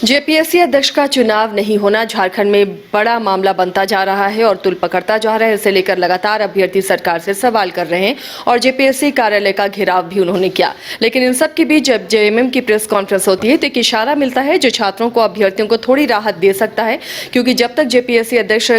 JPSC अध्यक्ष का चुनाव नहीं होना झारखंड में बड़ा मामला बनता जा रहा है और तुल पकड़ता जा रहा है। इसे लेकर लगातार अभ्यर्थी सरकार से सवाल कर रहे हैं और जेपीएससी कार्यालय का घेराव भी उन्होंने किया। लेकिन इन सब के बीच जब जेएमएम की प्रेस कॉन्फ्रेंस होती है तो एक इशारा मिलता है जो छात्रों को, अभ्यर्थियों को थोड़ी राहत दे सकता है, क्योंकि जब तक जेपीएससी अध्यक्ष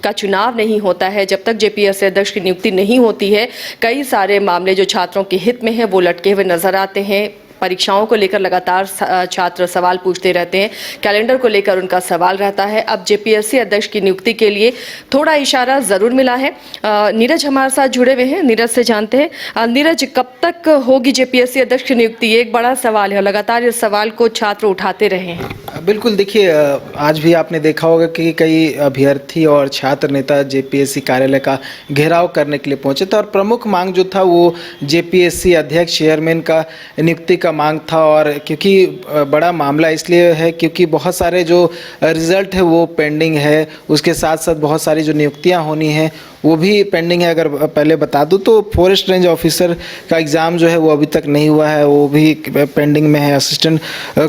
का चुनाव नहीं होता है, जब तक जेपीएससी अध्यक्ष की नियुक्ति नहीं होती है, कई सारे मामले जो छात्रों के हित में है वो लटके हुए नजर आते हैं। परीक्षाओं को लेकर लगातार छात्र सवाल पूछते रहते हैं, कैलेंडर को लेकर उनका सवाल रहता है। अब जेपीएससी अध्यक्ष की नियुक्ति के लिए थोड़ा इशारा जरूर मिला है। नीरज हमारे साथ जुड़े हुए हैं, नीरज से जानते हैं। नीरज, कब तक होगी जेपीएससी अध्यक्ष की नियुक्ति? ये एक बड़ा सवाल है और लगातार इस सवाल को छात्र उठाते रहे हैं। बिल्कुल, देखिए आज भी आपने देखा होगा कि कई अभ्यर्थी और छात्र नेता जेपीएससी कार्यालय का घेराव करने के लिए पहुंचे थे और प्रमुख मांग जो था वो जेपीएससी अध्यक्ष चेयरमैन का नियुक्ति का मांग था। और क्योंकि बड़ा मामला इसलिए है क्योंकि बहुत सारे जो रिज़ल्ट है वो पेंडिंग है, उसके साथ साथ बहुत सारी जो नियुक्तियां होनी हैं वो भी पेंडिंग है। अगर पहले बता दूं तो फॉरेस्ट रेंज ऑफिसर का एग्ज़ाम जो है वो अभी तक नहीं हुआ है, वो भी पेंडिंग में है। असिस्टेंट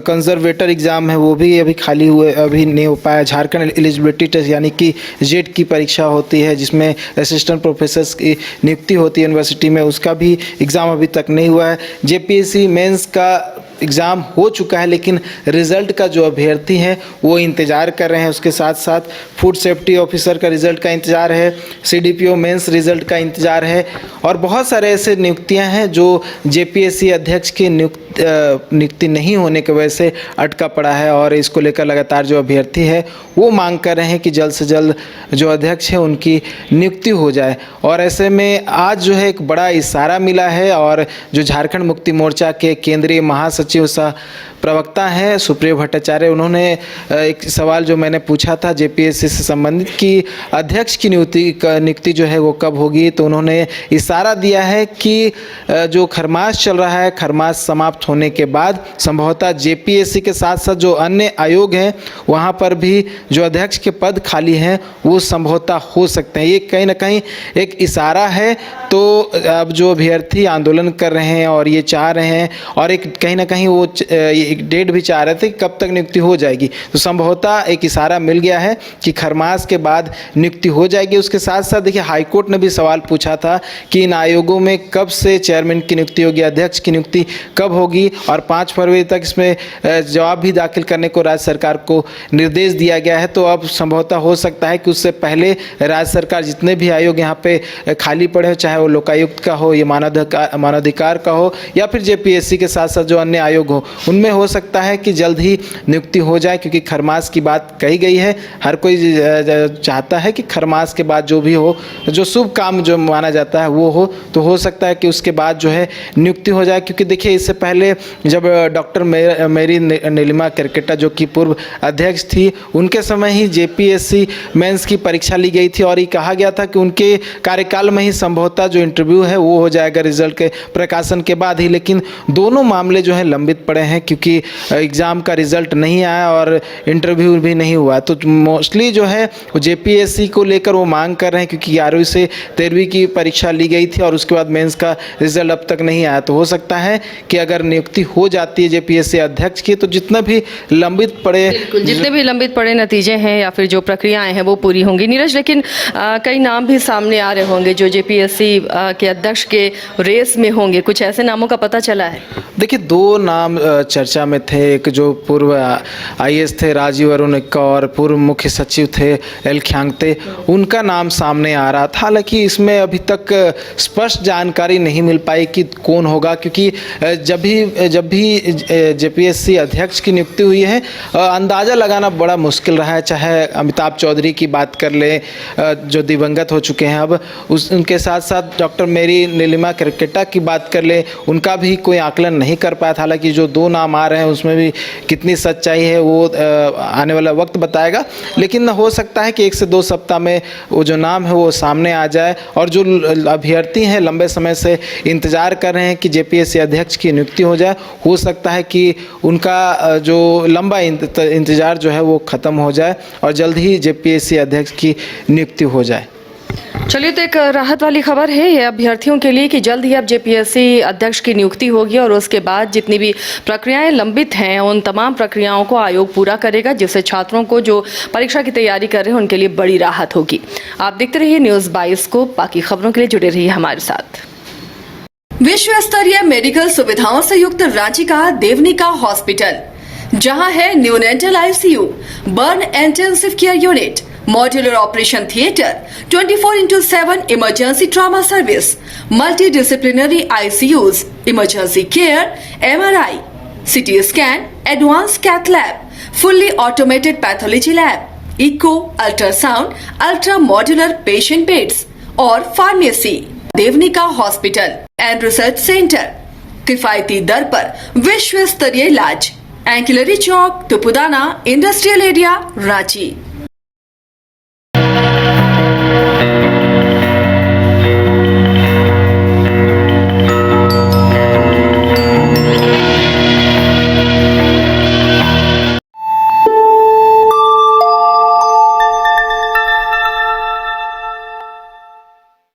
कंजर्वेटर एग्ज़ाम है वो भी अभी खाली हुए, अभी नहीं हो पाया। झारखंड एलिजिबिलिटी टेस्ट यानी कि जेट की परीक्षा होती है जिसमें असिस्टेंट प्रोफेसर्स की नियुक्ति होती है यूनिवर्सिटी में, उसका भी एग्ज़ाम अभी तक नहीं हुआ है। जेपीएससी मेंस का एग्ज़ाम हो चुका है लेकिन रिज़ल्ट का जो अभ्यर्थी हैं वो इंतज़ार कर रहे हैं। उसके साथ साथ फूड सेफ्टी ऑफिसर का रिज़ल्ट का इंतज़ार है, सीडीपीओ मेंस रिज़ल्ट का इंतज़ार है और बहुत सारे ऐसे नियुक्तियां हैं जो जेपीएससी अध्यक्ष की नियुक्ति नहीं होने की वजह से अटका पड़ा है। और इसको लेकर लगातार जो अभ्यर्थी है वो मांग कर रहे हैं कि जल्द से जल्द जो अध्यक्ष है उनकी नियुक्ति हो जाए। और ऐसे में आज जो है एक बड़ा इशारा मिला है और जो झारखंड मुक्ति मोर्चा के केंद्रीय महासचिव सह प्रवक्ता हैं सुप्रिय भट्टाचार्य, उन्होंने एक सवाल जो मैंने पूछा था जेपीएससी से संबंधित कि अध्यक्ष की नियुक्ति जो है वो कब होगी, तो उन्होंने इशारा दिया है कि जो खरमास चल रहा है, खरमास समाप्त होने के बाद संभवतः जेपीएससी के साथ साथ जो अन्य आयोग हैं वहाँ पर भी जो अध्यक्ष के पद खाली हैं वो संभवतः हो सकते हैं। ये कहीं ना कहीं एक इशारा है। तो अब जो अभ्यर्थी आंदोलन कर रहे हैं और ये चाह रहे हैं और एक कहीं ना कहीं वो एक डेट भी चाह रहे थे कि कब तक नियुक्ति हो जाएगी, तो संभवतः एक इशारा मिल गया है कि खरमास के बाद नियुक्ति हो जाएगी। उसके साथ साथ देखिए हाईकोर्ट ने भी सवाल पूछा था कि इन आयोगों में कब से चेयरमैन की नियुक्ति होगी, अध्यक्ष की नियुक्ति कब होगी, और 5 फरवरी तक इसमें जवाब भी दाखिल करने को राज्य सरकार को निर्देश दिया गया है। तो अब संभवतः हो सकता है कि उससे पहले राज्य सरकार जितने भी आयोग यहाँ पे खाली पड़े हो, चाहे वो लोकायुक्त का हो या मानवाधिकार का हो या फिर जेपीएससी के साथ साथ जो अन्य आयोग हो, उनमें हो सकता है कि जल्द ही नियुक्ति हो जाए, क्योंकि खरमास की बात कही गई है। हर कोई चाहता है कि खरमास के बाद जो भी हो, जो शुभ काम जो माना जाता है वो हो, तो हो सकता है कि उसके बाद जो है नियुक्ति हो जाए। क्योंकि देखिए इससे पहले जब डॉक्टर मेरी नीलिमा केरकेटा जो कि पूर्व अध्यक्ष थी, उनके समय ही जेपीएससी मेंस की परीक्षा ली गई थी और ये कहा गया था कि उनके कार्यकाल में ही संभवतः जो इंटरव्यू है वो हो जाएगा रिजल्ट के प्रकाशन के बाद ही। लेकिन दोनों मामले जो है लंबित पड़े हैं क्योंकि एग्ज़ाम का रिजल्ट नहीं आया और इंटरव्यू भी नहीं हुआ। तो मोस्टली जो है जेपीएससी को लेकर वो मांग कर रहे हैं, क्योंकि 11वीं से 13वीं की परीक्षा ली गई थी और उसके बाद मेंस का रिजल्ट अब तक नहीं आया। तो हो सकता है कि अगर नियुक्ति हो जाती है जेपीएससी अध्यक्ष की तो जितने भी लंबित पड़े नतीजे हैं या फिर जो प्रक्रियाएं हैं वो पूरी होंगी। नीरज, लेकिन कई नाम भी सामने आ रहे होंगे जो जेपीएससी के अध्यक्ष के रेस में होंगे, कुछ ऐसे नामों का पता चला है? देखिए 2 नाम चर्चा में थे, एक जो पूर्व आईएएस थे राजीव अरुण एक्का और पूर्व मुख्य सचिव थे एल ख्यांगते, उनका नाम सामने आ रहा था। हालांकि इसमें अभी तक स्पष्ट जानकारी नहीं मिल पाई कि कौन होगा, क्योंकि जब भी जेपीएससी अध्यक्ष की नियुक्ति हुई है अंदाज़ा लगाना बड़ा मुश्किल रहा है। चाहे अमिताभ चौधरी की बात कर ले जो दिवंगत हो चुके हैं, अब उनके साथ साथ डॉक्टर मेरी नीलिमा केरकेटा की बात कर ले, उनका भी कोई आकलन नहीं कर पाया था। हालांकि जो 2 नाम आ रहे हैं उसमें भी कितनी सच्चाई है वो आने वाला वक्त बताएगा। लेकिन हो सकता है कि 1 से 2 सप्ताह में वो जो नाम है वो सामने आ जाए और जो अभ्यर्थी हैं लंबे समय से इंतज़ार कर रहे हैं कि जेपीएससी अध्यक्ष की नियुक्ति हो जाए, हो सकता है कि उनका जो लंबा इंतज़ार जो है वो ख़त्म हो जाए और जल्द ही जेपीएससी अध्यक्ष की नियुक्ति हो जाए। चलिए, तो एक राहत वाली खबर है ये अभ्यर्थियों के लिए कि जल्द ही अब जेपीएससी अध्यक्ष की नियुक्ति होगी और उसके बाद जितनी भी प्रक्रियाएं लंबित हैं उन तमाम प्रक्रियाओं को आयोग पूरा करेगा, जिससे छात्रों को जो परीक्षा की तैयारी कर रहे हैं उनके लिए बड़ी राहत होगी। आप देखते रहिए न्यूज़ 22 को। बाकी खबरों के लिए जुड़े रहिए हमारे साथ। विश्व स्तरीय मेडिकल सुविधाओं से युक्त रांची का देवनिका हॉस्पिटल, जहां है neonatal ICU, burn intensive care unit, modular operation theatre, 24/7 emergency trauma service, multi disciplinary ICUs, emergency care, MRI, CT scan, advance cath lab, fully automated pathology lab, echo, ultrasound, ultra modular patient beds और pharmacy. Devanika hospital and research centre, किफायती दर पर विश्व स्तरीय इलाज, ancillary Chowk, Tupudana, industrial area, Ranchi.